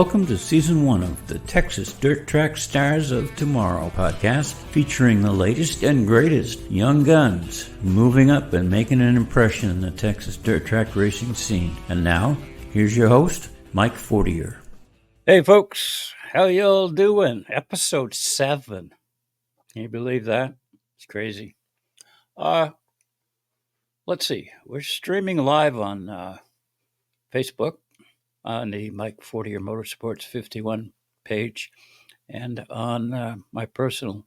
Welcome to Season 1 of the Texas Dirt Track Stars of Tomorrow podcast, featuring the latest and greatest young guns moving up and making an impression in the Texas dirt track racing scene. And now, here's your host, Mike Fortier. Hey folks, how y'all doing? Episode 7. Can you believe that? It's crazy. Let's see. We're streaming live on Facebook on the Mike Fortier Motorsports 51 page and on my personal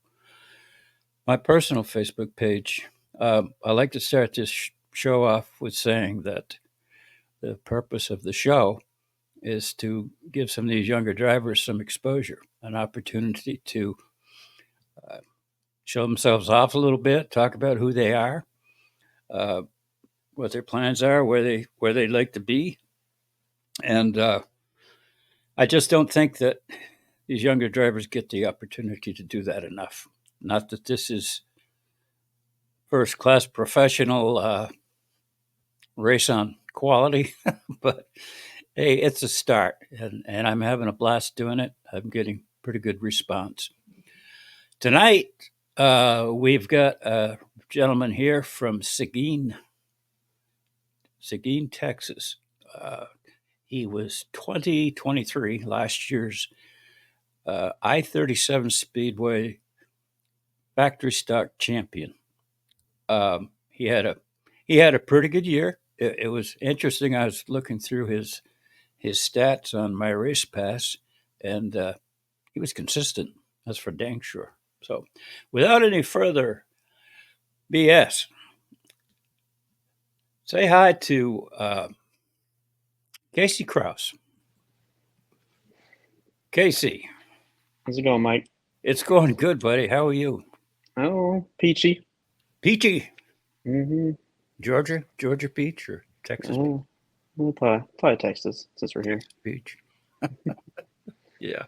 Facebook page. I like to start this show off with saying that the purpose of the show is to give some of these younger drivers some exposure, an opportunity to show themselves off a little bit, talk about who they are, what their plans are, where they'd like to be. And I just don't think that these younger drivers get the opportunity to do that enough. Not that this is first-class professional race on quality, but hey, it's a start, and I'm having a blast doing it. I'm getting pretty good response. Tonight, we've got a gentleman here from Seguin, Texas. He was 2023, last year's I-37 Speedway factory stock champion. He had a pretty good year. It was interesting. I was looking through his stats on my race pass, and he was consistent. That's for dang sure. So, without any further BS, say hi to Kasey Krauss. Kasey. How's it going, Mike? It's going good, buddy. How are you? Oh, peachy. Peachy. Mm-hmm. Georgia peach or Texas peach? Well, probably Texas, since we're here. Peach. Yeah.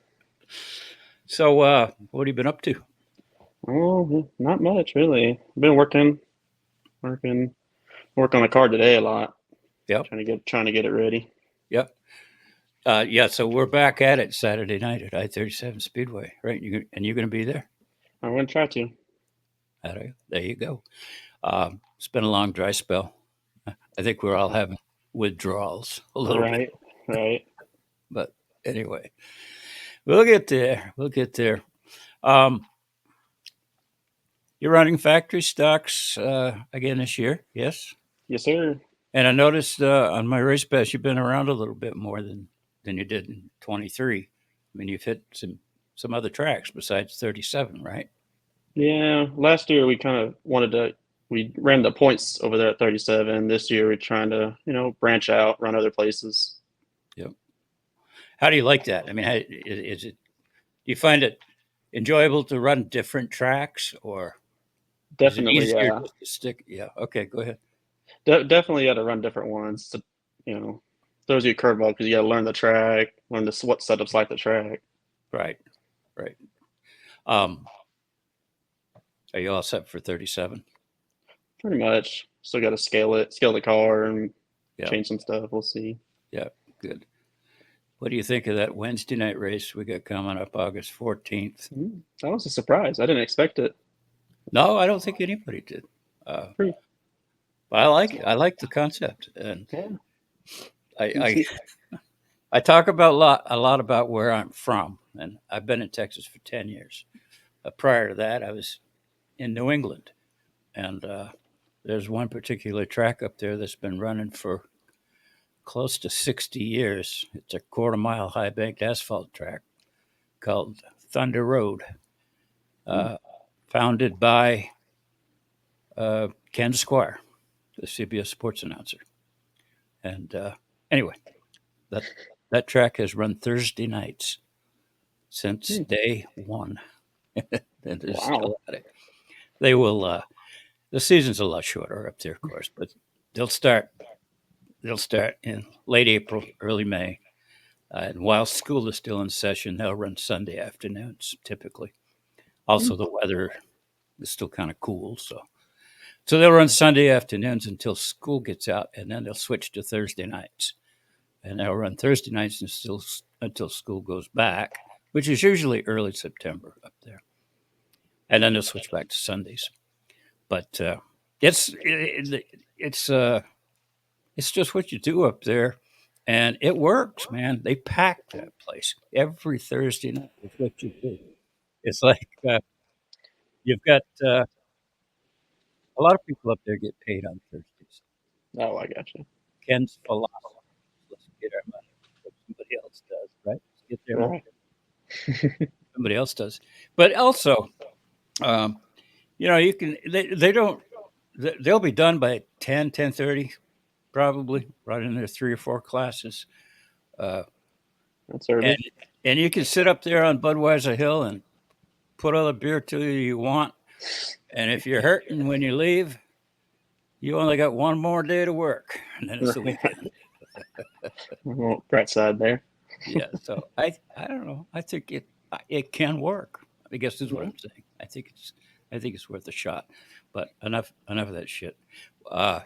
So, what have you been up to? Oh, not much, really. I've been working on the car today a lot. Yep. Trying to get it ready. Yep. So we're back at it Saturday night at I-37 Speedway, right? And you're going to be there? I'm going to try to. There you go. It's been a long dry spell. I think we're all having withdrawals a little bit. Right. But anyway, we'll get there. You're running factory stocks again this year, yes? Yes, sir. And I noticed on my race pass you've been around a little bit more than you did in 23. I mean, you've hit some other tracks besides 37, right? Yeah, last year we kind of we ran the points over there at 37. This year we're trying to, branch out, run other places. Yep. How do you like that? I mean, do you find it enjoyable to run different tracks, or definitely, is it easier yeah. just to stick? Yeah. Okay, go ahead. Definitely got to run different ones to, throws you a curveball because you got to learn the track, learn what setups like the track. Right. Are you all set for 37? Pretty much. Still got to scale the car and change some stuff. We'll see. Yeah, good. What do you think of that Wednesday night race we got coming up August 14th? That was a surprise. I didn't expect it. No, I don't think anybody did. But I like it. I like the concept, and I talk about a lot about where I'm from, and I've been in Texas for 10 years. Prior to that, I was in New England, and there's one particular track up there that's been running for close to 60 years. It's a quarter-mile high-banked asphalt track called Thunder Road, founded by Ken Squire, the CBS sports announcer. And anyway, that track has run Thursday nights since day one. And they're still at it. They will. The season's a lot shorter up there, of course, but they'll start in late April, early May, and while school is still in session, they'll run Sunday afternoons typically. Also, the weather is still kind of cool, so they'll run Sunday afternoons until school gets out, and then they'll switch to Thursday nights, and they'll run Thursday nights until until school goes back, which is usually early September up there, and then they'll switch back to Sundays. But it's it, it's just what you do up there, and it works, man. They pack that place every Thursday night. It's what you do. It's like you've got a lot of people up there get paid on Thursdays. Oh, I got you. Ken's philosophy: let's get our money. What somebody else does, right? Let's get their money. Right. Somebody else does, but also, um, you can. They don't. They'll be done by 10:30, probably, right in their 3 or 4 classes. Uh, That's and early. and you can sit up there on Budweiser Hill and put all the beer to you want. And if you're hurting when you leave, you only got one more day to work, and then it's the weekend. Well, right side there. Yeah. So I don't know. I think it can work. I guess is what I'm saying. I think it's worth a shot. But enough of that shit. Uh,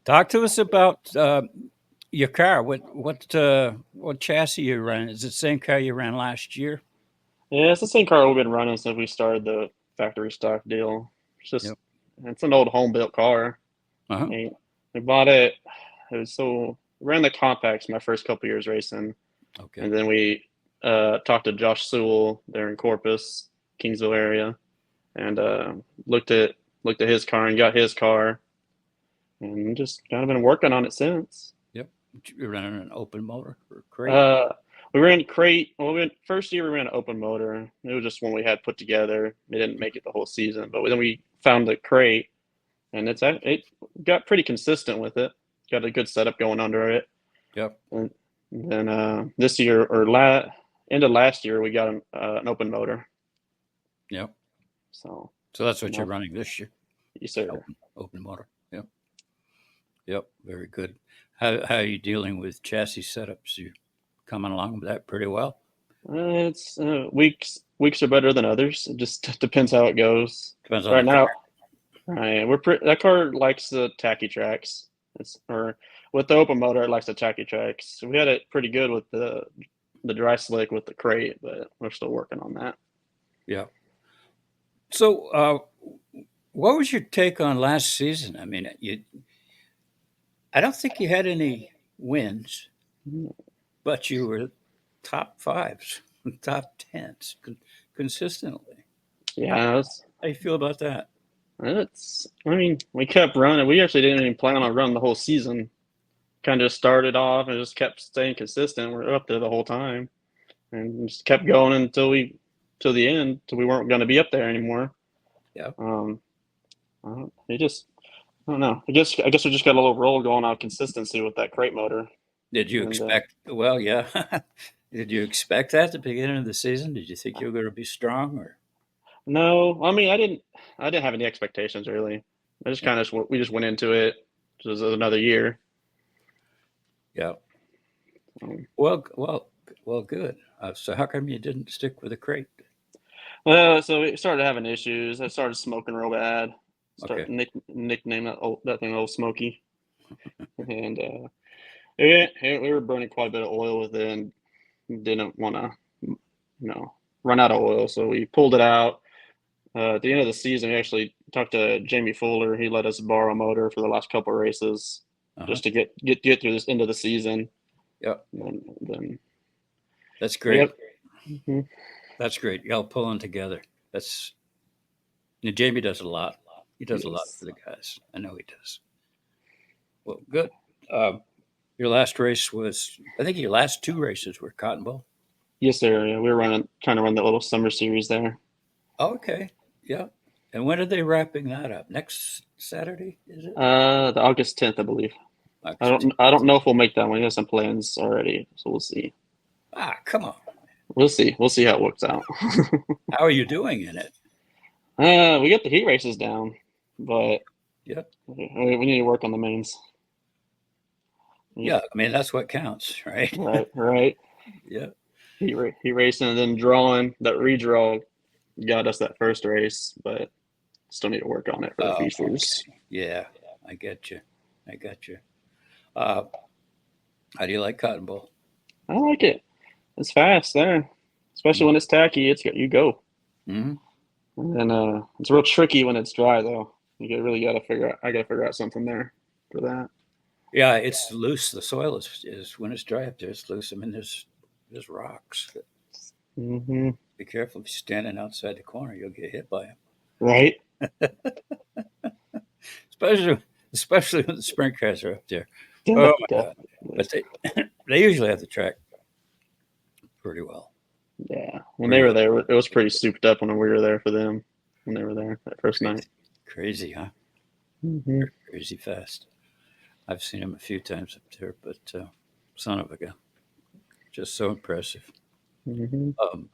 talk to us about your car. What chassis you ran? Is it the same car you ran last year? Yeah, it's the same car we've been running since we started the factory stock deal. It's just Yep. it's an old home built car. Uh-huh. We bought it. It was we ran the compacts my first couple years racing, Okay. and then we talked to Josh Sewell there in Corpus, Kingsville area, and looked at his car and got his car, and just kind of been working on it since. Yep. You're running an open motor or crate? We ran crate. Well, first year we ran an open motor. It was just one we had put together. It didn't make it the whole season, but then we found the crate, and it got pretty consistent with it. Got a good setup going under it. Yep. And then this year or end of last year, we got an open motor. Yep. So that's what you're running this year. yes, sir. Open motor. Yep. Yep. Very good. How are you dealing with chassis setups? You coming along with that pretty well? It's weeks are better than others. It just depends how it goes. Depends on Right the now, car. right, that car likes the tacky tracks. Or with the open motor, it likes the tacky tracks. We had it pretty good with the dry slick with the crate, but we're still working on that. Yeah. So, what was your take on last season? I mean, I don't think you had any wins, but you were top fives, top tens consistently. Yeah, How do you feel about that? I mean, we kept running. We actually didn't even plan on running the whole season. Kind of just started off and just kept staying consistent. We're up there the whole time, and just kept going till the end, till we weren't going to be up there anymore. Yeah. It just, I don't know. I guess we just got a little roll going on consistency with that crate motor. Did you And, expect? Well, yeah. Did you expect that at the beginning of the season? Did you think you were going to be strong, or? No, I mean, I didn't have any expectations really. I just we just went into it. Just another year. Yeah. Um, Well, good. So how come you didn't stick with a crate? So we started having issues. I started smoking real bad. Okay. Nickname that thing Old Smoky, and we were burning quite a bit of oil with it, and didn't want to, run out of oil. So we pulled it out. At the end of the season, we actually talked to Jamie Fuller. He let us borrow a motor for the last couple of races, just to get through this end of the season. Yep. And then That's great. Mm-hmm. That's great. Y'all pulling together. Jamie does a lot. He does a lot for the guys. I know he does. Well, good. Your last race I think your last 2 races were Cotton Bowl. Yes, sir. Yeah, we were trying to run that little summer series there. Okay. Yeah. And when are they wrapping that up? Next Saturday, is it? The August 10th, I believe. I don't know if we'll make that one. We have some plans already, so we'll see. Come on. We'll see. We'll see how it works out. How are you doing in it? We got the heat races down, but Yep. we need to work on the mains. Yeah, I mean that's what counts, right? Right. Yeah. Heat racing and then drawing. That redraw got us that first race, but still need to work on it for the features. Okay. Yeah, I get you. How do you like Cotton Bowl? I like it. It's fast there, especially when it's tacky. You go. Mm-hmm. And then it's real tricky when it's dry though. Really got to figure out. I got to figure out something there for that. Yeah, it's loose. The soil is when it's dry up there, it's loose. I mean, there's rocks. Hmm. Be careful if you're standing outside the corner, you'll get hit by them. Right. Especially especially when the sprint cars are up there. Oh my God! Definitely. But they usually have the track pretty well. Yeah. When they Pretty were well. there, it was pretty souped up when we were there for them. When they were there that first night. Crazy, huh? Hmm. Crazy fast. I've seen him a few times up there, but son of a gun, just so impressive. Hmm. Um,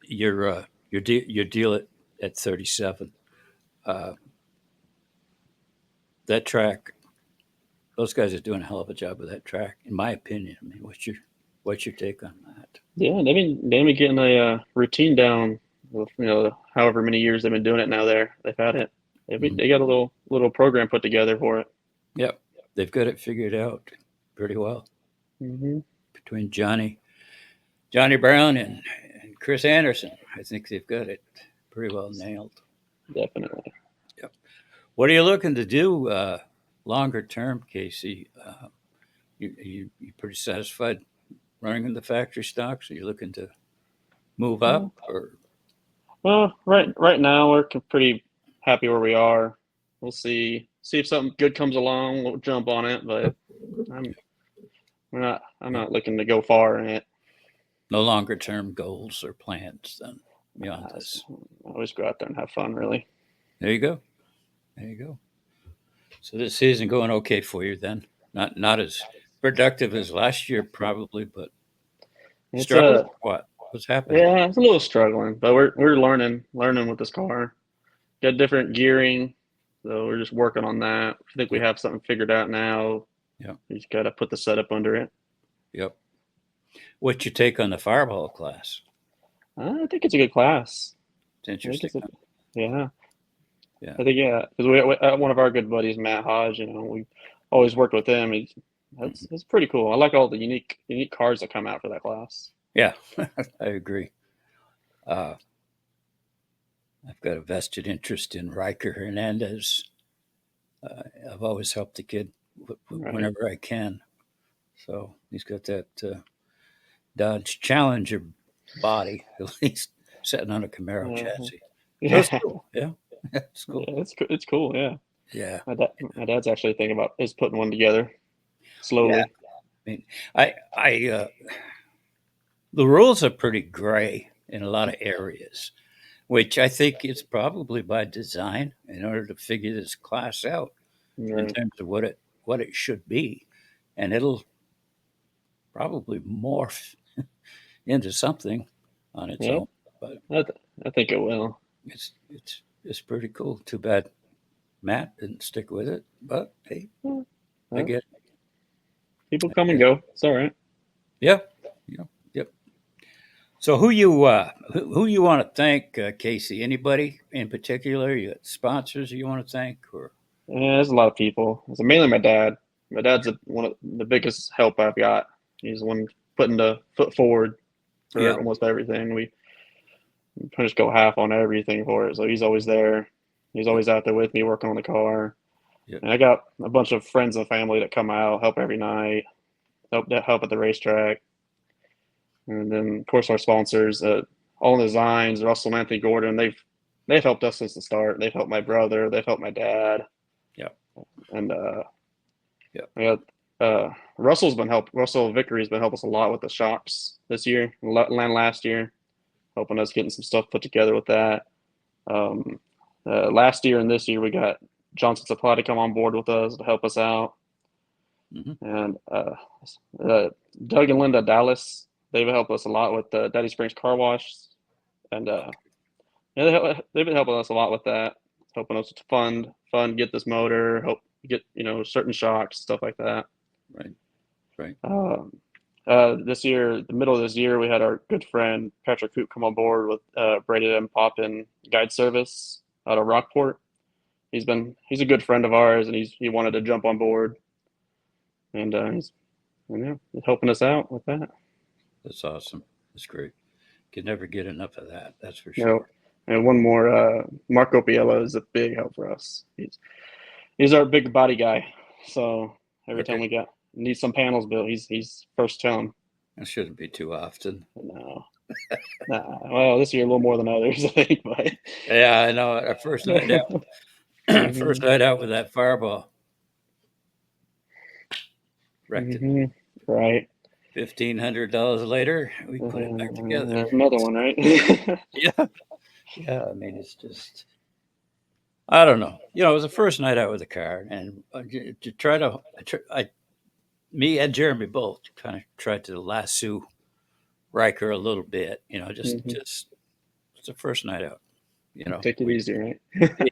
your deal at 37. Uh, that track, those guys are doing a hell of a job with that track, in my opinion. I mean, what's your take on that? Yeah, they've been getting a routine down. With, however many years they've been doing it now. They've had it. Mhm. They got a little program put together for it. Yep, they've got it figured out pretty well Hmm. between Johnny Brown and Chris Anderson. I think they've got it pretty well nailed. Definitely. Yep. What are you looking to do longer term, Kasey? You pretty satisfied running in the factory stocks? Are you looking to move up or? Well, right now we're pretty happy where we are. We'll see if something good comes along. We'll jump on it, but I'm I'm not looking to go far in it. No longer term goals or plans then beyond I this. always go out there and have fun. Really, There you go. There you go. So this season going okay for you then? Not as productive as last year probably, but it's struggling. What? What's happening? yeah, it's a little struggling, but we're learning with this car. Got different gearing, so we're just working on that. I think we Yep. have something figured out now. Yep. We just got to put the setup under it. Yep. What's your take on the fireball class? I think it's a good class. It's I think interesting. it's a yeah. Yeah. I think yeah, because one of our good buddies, Matt Hodge. We always worked with him. Mhm. That's pretty cool. I like all the unique cars that come out for that class. Yeah, I agree. Uh, I've got a vested interest in Riker Hernandez. I've always helped the kid Right. whenever I can. So he's got that Dodge Challenger body, at least sitting on a Camaro Uh, chassis. So it's yeah. cool. Yeah, it's Yeah. cool. It's cool. Yeah. Yeah, My dad's actually thinking about is putting one together yeah. slowly. I mean, I the rules are pretty gray in a lot of areas, which I think is probably by design in order to figure this class out in Right. terms of what it should be, and it'll probably morph into something on its Yep. own. But I think it will. it's pretty cool. Too bad Matt didn't stick with it, but hey, Yeah. I Well, get it. people I come and get it. go. It's all right. Yeah, yeah, yep. So who you want to thank, Kasey? Anybody in particular? You got sponsors you want to thank, or Yeah, there's a lot of people. It's mainly my dad. My dad's one of the biggest help I've got. He's the one putting the foot forward for yeah, almost everything. We pretty much go half on everything for it. So he's always there. He's yeah, always out there with me working on the car. yeah. And I got a bunch of friends and family that come out, help every night, help at the racetrack. And then of course our sponsors, All Designs, Russell and Anthony Gordon, they've helped us since the start. They've helped my brother, they've helped my dad. Yeah. And Yeah. I got Russell Vickery's been helping us a lot with the shocks this year, and last year, helping us getting some stuff put together with that. Um, Last year and this year, we got Johnson Supply to come on board with us to help us out, Hmm. and uh, Doug and Linda Dallas. They've helped us a lot with the Daddy Springs Car Wash, and yeah, they've been helping us a lot with that, helping us to fund get this motor, help get certain shocks, stuff like that. Right, right. Um, this year, the middle of this year, we had our good friend Patrick Hoop come on board with Braided and Poppin Guide Service out of Rockport. He's a good friend of ours, and he wanted to jump on board, and Yeah, he's helping us out with that. That's awesome. That's great. Can never get enough of that. That's for You know, sure. and one more, Marco Biello is a big help for us. He's our big body guy. So every time Okay. we need some panels built, he's first to him. That shouldn't be too often. No, nah. Well, this year a little more than others, I think. But Yeah, I know. Our first night out, first hmm night out with that fireball, wrecked it. hmm right. $1,500 later, we put it back together. There's another one, right? Yeah, yeah. I mean, it's just I don't know. It was the first night out with the car, and to try to, me and Jeremy both kind of tried to lasso Riker a little bit. hmm Just it's the first night out. Take it We easy, right?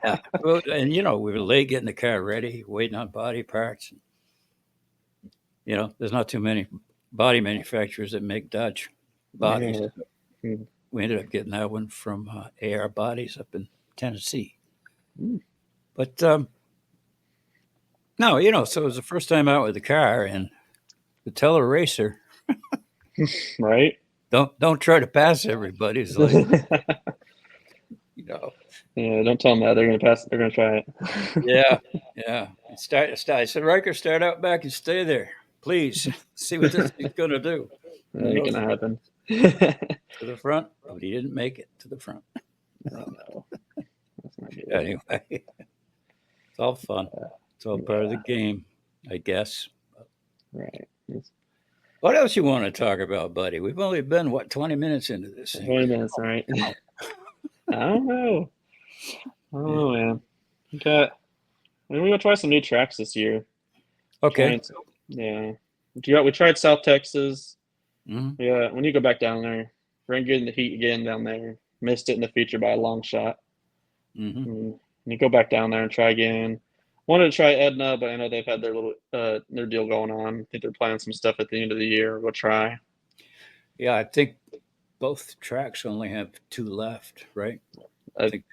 yeah, well, and we were late getting the car ready, waiting on body parts. There's not too many body manufacturers that make Dodge bodies. Yeah. Mm. We ended up getting that one from AR Bodies up in Tennessee. Mm. But no, so it was the first time out with the car, and to tell a racer, Right? don't try to pass everybody. It's like, you know, Yeah, don't tell them that. They're gonna pass. They're gonna try it. yeah, yeah. Start. I said, Riker, start out back and stay there, please. See what this thing's gonna do. That Who ain't knows? gonna happen. To the front, but he didn't make it to the front. Oh no, that's not good. Anyway, it's all fun. It's all part of the game, I guess. Right. What else you want to talk about, buddy? We've only been 20 minutes into this thing. 20 minutes, right? I don't know. I don't know, man. We're gonna try some new tracks this year. Okay. Yeah. We tried South Texas. Mm-hmm. Yeah, when you go back down there, we're gonna get in the heat again down there. Missed it in the feature by a long shot. Mm-hmm. And you go back down there and try again. Wanted to try Edna, but I know they've had their deal going on. I think they're planning some stuff at the end of the year. We'll try. Yeah, I think both tracks only have 2 left, right? I I, think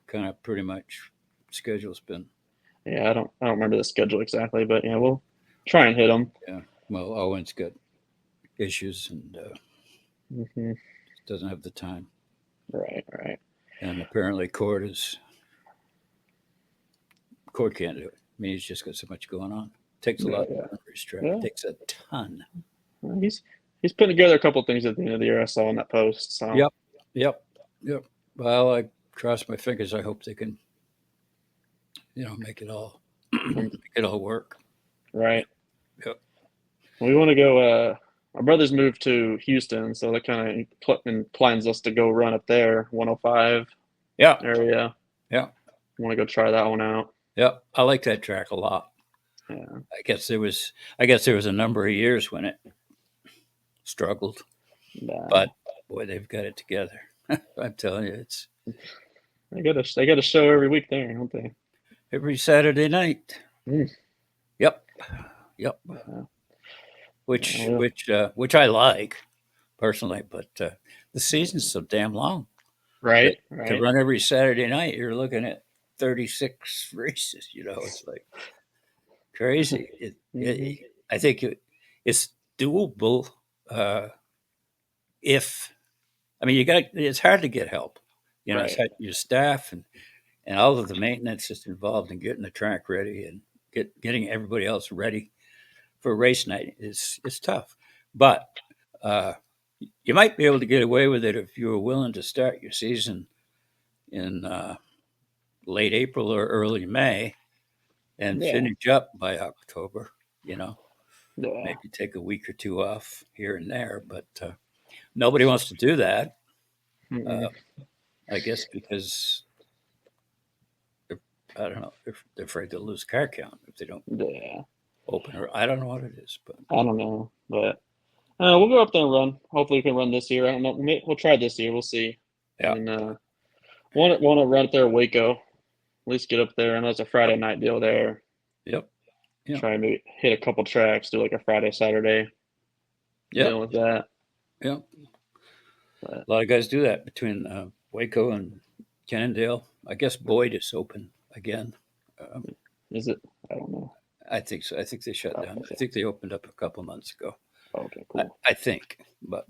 kind of pretty much schedule's been. yeah, I don't remember the schedule exactly, but yeah, we'll try and hit them. Yeah. Well, Owen's got issues and Hmm doesn't have the time. Right, right. And apparently Cord can't do it. I mean, he's just got so much going on. Takes a Yeah, lot yeah, for his track. yeah. Takes a ton. Well, he's putting together a couple things at the end of the year. I saw on that post. So Yep. Yep. Yep. Well, I cross my fingers. I hope they can, make it all work. right. Yep. We want to go. My brother's moved to Houston, so that kind of inclines us to go run up there, 105 Yeah. area. Yeah. Want to go try that one out. Yeah. I like that track a lot. Yeah. I guess there was a number of years when it struggled, but boy, they've got it together. I'm telling you, it's they got a show every week there, don't they? every Saturday night. Mm. Yep. Yep. Yeah. Which I like personally, but the season's so damn long. Right, To right. run every Saturday night, you're looking at 36 races. It's like crazy. Mhm. I think it's doable if it's hard to get help. It's Right. hard, your staff and all of the maintenance that's involved in getting the track ready and getting everybody else ready for race night is tough. But you might be able to get away with it if you were willing to start your season in late April or early May and Yeah. finish up by October. Yeah. Maybe take a week or two off here and there, but nobody wants to do that. Mm-mm. I guess because I don't know, they're afraid they'll lose car count if they don't Yeah. open her. I don't know what it is, but I don't know, but we'll go up there and run. Hopefully, we can run this year. I don't know. We'll try this year. We'll see. yeah, And want to run up there at Waco. At least get up there. I know it's a Friday night deal there. yep, yep, Try and maybe hit a couple tracks. Do like a Friday, Saturday yep, deal with that. yep. But A lot of guys do that between Waco and Cannondale. I guess Boyd is open again. is it? I don't know. I think so. I think they shut down. Okay. I think they opened up a couple months ago. Okay, cool. I think, but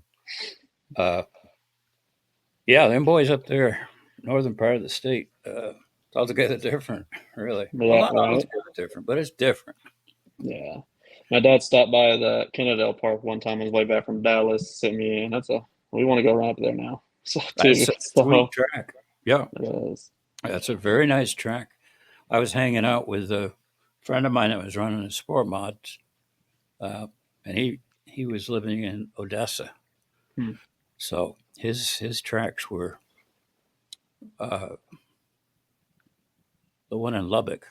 yeah, them boys up there, northern part of the state, it's altogether different. Really, well, Yeah, not right. altogether different, but it's different. Yeah. My dad stopped by the Kennedale Park one time on his way back from Dallas, sent me in. We want to go run up there now. So too. It's a sweet So track. Yeah, it is. that's a very nice track. I was hanging out with a friend of mine that was running a sport mods, uh, and he was living in Odessa, Hmm. so his tracks were uh, the one in Lubbock,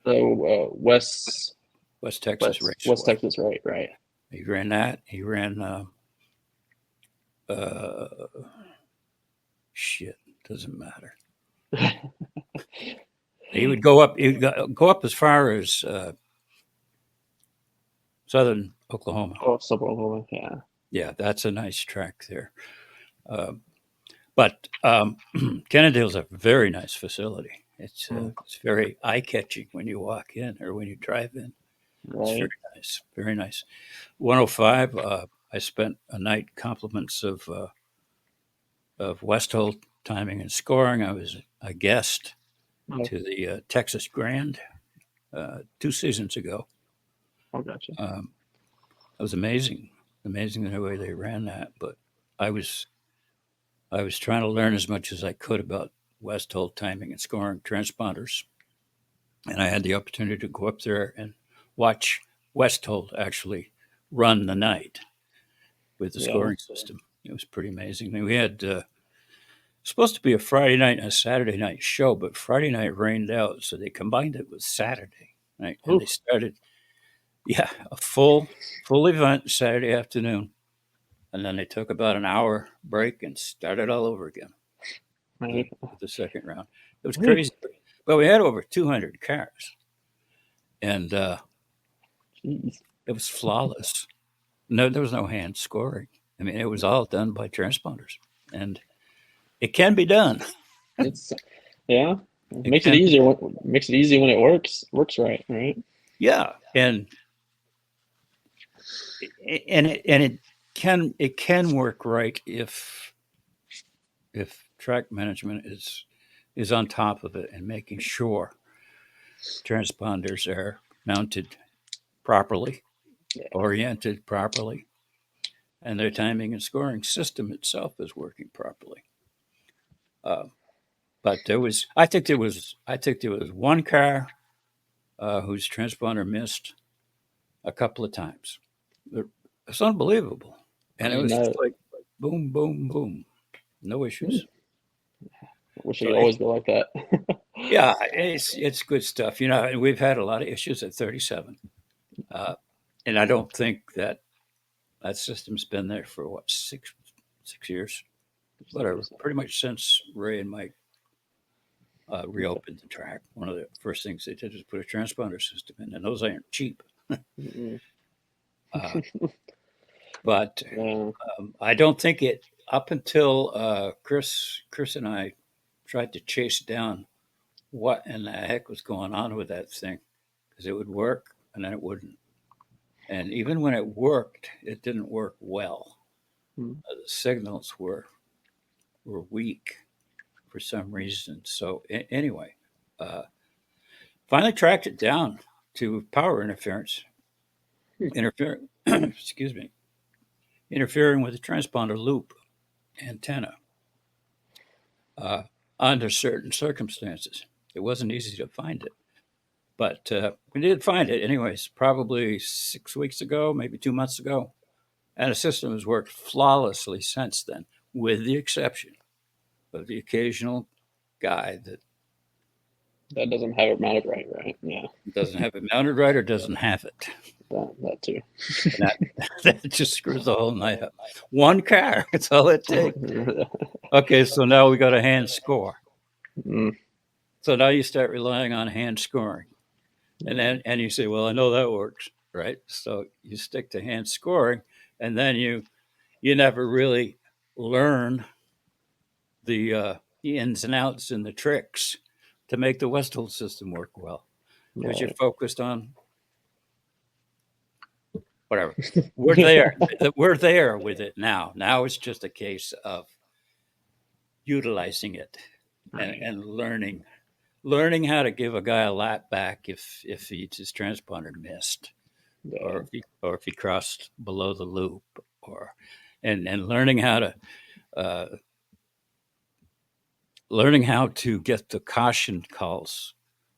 So West Texas West Raceway. Texas, right, right. He ran that. He ran uh, shit. Doesn't matter. He would go up. Go up as far as southern Oklahoma. Oh, Oklahoma, yeah. Yeah, that's a nice track there. Um, but Kennedale's a very nice facility. It's very eye catching when you walk in or when you drive in. It's very Right. nice, very nice. 105. I spent a night compliments of Westholt timing and scoring. I was a guest Oh, to the Texas Grand 2 seasons ago. oh, gotcha. It was amazing the way they ran that. But I was I was trying to learn as much as I could about Westholt timing and scoring transponders, and I had the opportunity to go up there and watch Westholt actually run the night with the Yeah. scoring system. It was pretty amazing. And we had supposed to be a Friday night and a Saturday night show, but Friday night rained out, so they combined it with Saturday night, and they Ooh, started, yeah, a full event Saturday afternoon, and then they took about an hour break and started all over again right. with the second round. It was Ooh, crazy, but we had over 200 cars, and jeez. it was flawless. No, there was no hand scoring. I mean, it was all done by transponders, and it can be done. It's yeah. It Makes it can be, easier. Makes it easy when it works. Works right, right? yeah, and it can work right if track management is on top of it and making sure transponders are mounted properly, Yeah. oriented properly, and their timing and scoring system itself is working properly. Uh, but I think there was one car whose transponder missed a couple of times. It's unbelievable, I and it mean, was just like boom, boom, boom, no I issues. wish it So could always go like that. yeah, it's good stuff. And we've had a lot of issues at 37, uh, and I don't think that system's been there for what 6 years, whatever. Pretty much since Ray and Mike reopened the track. One of the first things they did was put a transponder system in, and those aren't cheap. Mm-mm. Uh, but Yeah. I don't think it up until Chris and I tried to chase down what in the heck was going on with that thing because it would work and then it wouldn't. And even when it worked, it didn't work well. Mm. The signals were weak for some reason. So anyway, uh, finally tracked it down to power interference, interfering. excuse me, interfering with the transponder loop antenna uh, under certain circumstances. It wasn't easy to find it, but we did find it anyways. Probably 6 weeks ago, maybe 2 months ago, and the system has worked flawlessly since then, with the exception of the occasional guy that That doesn't have it mounted right, right? Yeah. doesn't have it mounted right or doesn't have it. That too. And that, that just screws the whole night up. One car, that's all it takes. Okay, so now we got a hand score. Mm. So now you start relying on hand scoring. And you say, well, I know that works, right? So you stick to hand scoring, and then you never really learn the ins and outs and the tricks to make the Westhold system work well because you're Right. focused on whatever. We're there. We're there with it now. Now it's just a case of utilizing it Right. and learning how to give a guy a lap back if his transponder missed, Yeah. or if he crossed below the loop, or and learning how to uh, get the caution calls.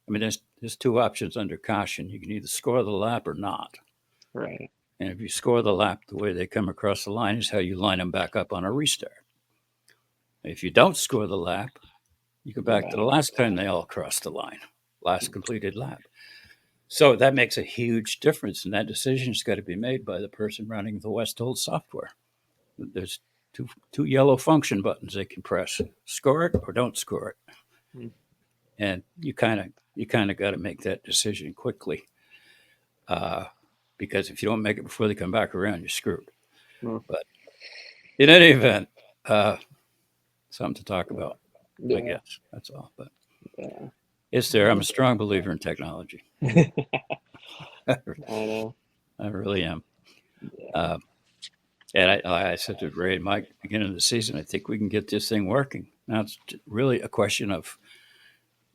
I mean, there's two options under caution. You can either score the lap or not. Right. And if you score the lap, the way they come across the line is how you line them back up on a restart. If you don't score the lap, you go back to the last time they all crossed the line, last completed lap. So that makes a huge difference, and that decision's got to be made by the person running the Westhold software. There's two yellow function buttons they can press: score it or don't score it. Mm. And you kind of got to make that decision quickly, because if you don't make it before they come back around, you're screwed. Mm. But in any event, something to talk about, I Yeah. guess. That's all. But Yeah. it's there. I'm a strong believer in technology. I know. I really am. Yeah. And I said to Ray and Mike beginning of the season, I think we can get this thing working. Now it's really a question of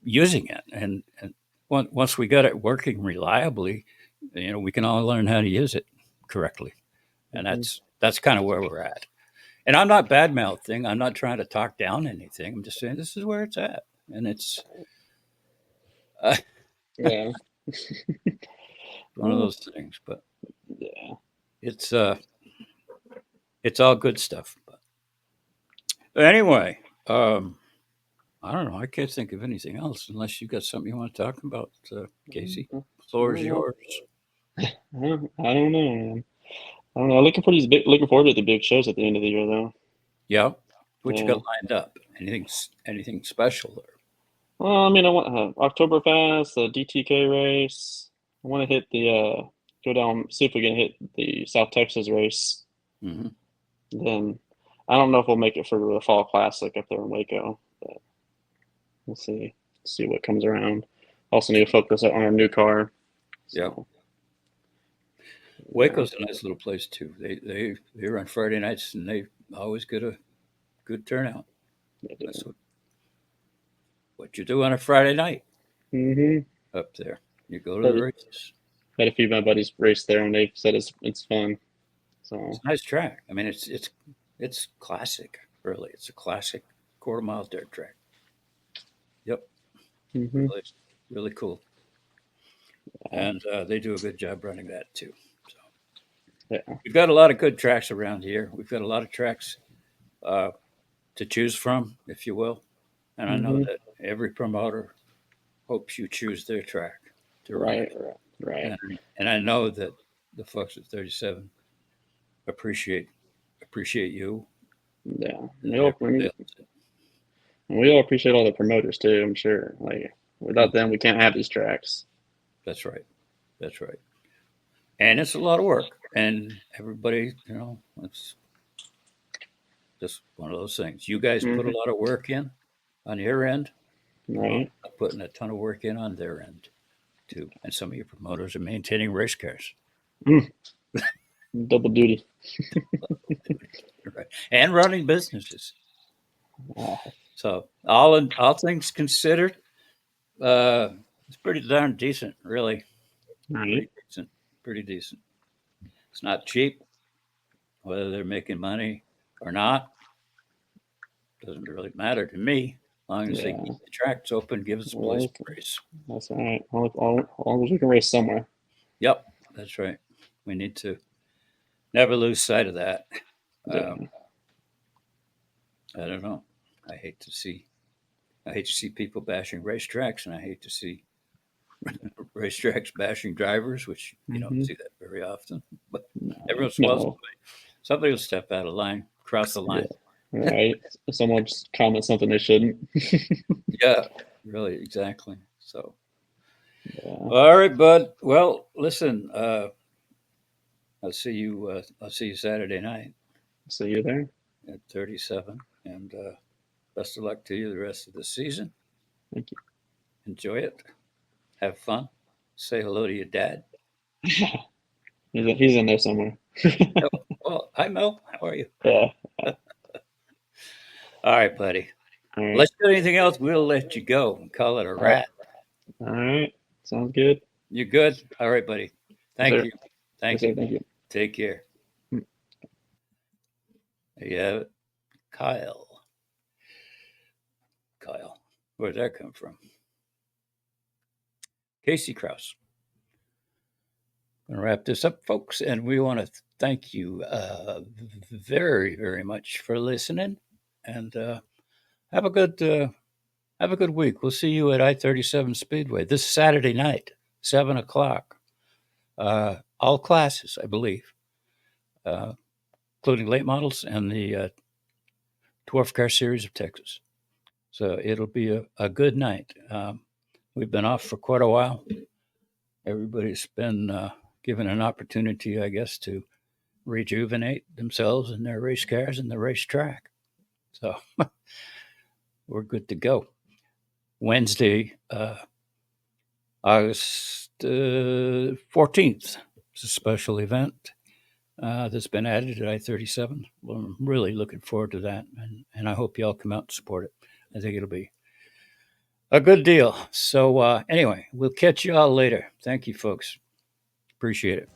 using it, and once we got it working reliably, we can all learn how to use it correctly, and that's kind of where we're at. And I'm not bad mouthing. I'm not trying to talk down anything. I'm just saying this is where it's at, and it's uh, Yeah. one of those things. But Yeah. it's uh, it's all good stuff. But anyway, I don't know. I can't think of anything else unless you got something you want to talk about, Kasey. I Floor don't is know. yours. I don't know, man. I don't know. Looking forward to the big shows at the end of the year, though. Yeah. What you Yeah. got lined up? Anything special there? Well, I mean, I want Oktoberfest, the DTK race. I want to hit go down, see if we can hit the South Texas race. Mm-hmm. Then I don't know if we'll make it for the Fall Classic up there in Waco, but we'll see what comes around. Also need to focus on our new car. Yeah. So, yeah, Waco's a nice little place too. They run Friday nights and they always get a good turnout. they That's do. what you do on a Friday night Mm-hmm. up there. You go to the Had, races. had a few of my buddies race there, and they said it's fun. It's So, a nice track. I mean, it's classic. Really, it's a classic quarter mile dirt track. Yep, mm-hmm. really, really cool. And they do a good job running that too. So Yeah. we've got a lot of good tracks around here. We've got a lot of tracks uh, to choose from, if you will. And I know Mm-hmm. that every promoter hopes you choose their track to run. Right. Right. Right. And I know that the folks at 37 appreciate you. Yeah. Everybody else. We all appreciate all the promoters too. I'm sure. Like without them, we can't have these tracks. That's right. That's right. And it's a lot of work. And everybody, it's just one of those things. You guys put a Mm-hmm. lot of work in on your end. Promote Right. putting a ton of work in on their end too. And some of your promoters are maintaining race cars. Mm. Double duty. Right. And running businesses. Wow. So all things considered, it's pretty darn decent, really. Right. Pretty decent. Pretty decent. It's not cheap. Whether they're making money or not doesn't really matter to me. As long as they Yeah. keep the tracks open, give us a place Well, to race. that's all right. All long as we can race somewhere. Yep, that's right. We need to never lose sight of that. Yeah. Um, I don't know. I hate to see people bashing racetracks, and I hate to see racetracks bashing drivers, which you don't Mm-hmm. see that very often. But No. every once in a while, No. somebody will step out of line, cross the Yeah. line. Right. Someone just comment something they shouldn't. Yeah, really, exactly. So, Yeah. all right, bud. Well, listen, I'll see you. I'll see you Saturday night See you there. at 37, and best of luck to you the rest of the season. Thank Enjoy it. Have fun. Say hello to your dad. you. He's in there somewhere. Oh, well, hi, Mel. How are you? Yeah. All right, buddy. All right. Unless you got anything else, we'll let you go and call it a wrap. All right. Sounds good. You good? All right, buddy. Thank sir. you. Yes, Thank sir. you. Thank you. Take care. Yeah, Kyle. Where'd that come from? Kasey Krauss. Going to wrap this up, folks, and we want to thank you very, very much for listening, and have a good week. We'll see you at I-37 Speedway this Saturday night, 7:00. All classes, I believe, including late models and the Dwarf Car Series of Texas. So it'll be a good night. We've been off for quite a while. Everybody's been given an opportunity, I guess, to rejuvenate themselves and their race cars and the racetrack. So we're good to go. Wednesday, August 14th, is a special event that's been added at I-37. Well, I'm really looking forward to that, and I hope you all come out and support it. I think it'll be a good deal. So anyway, we'll catch you all later. Thank you, folks. Appreciate it.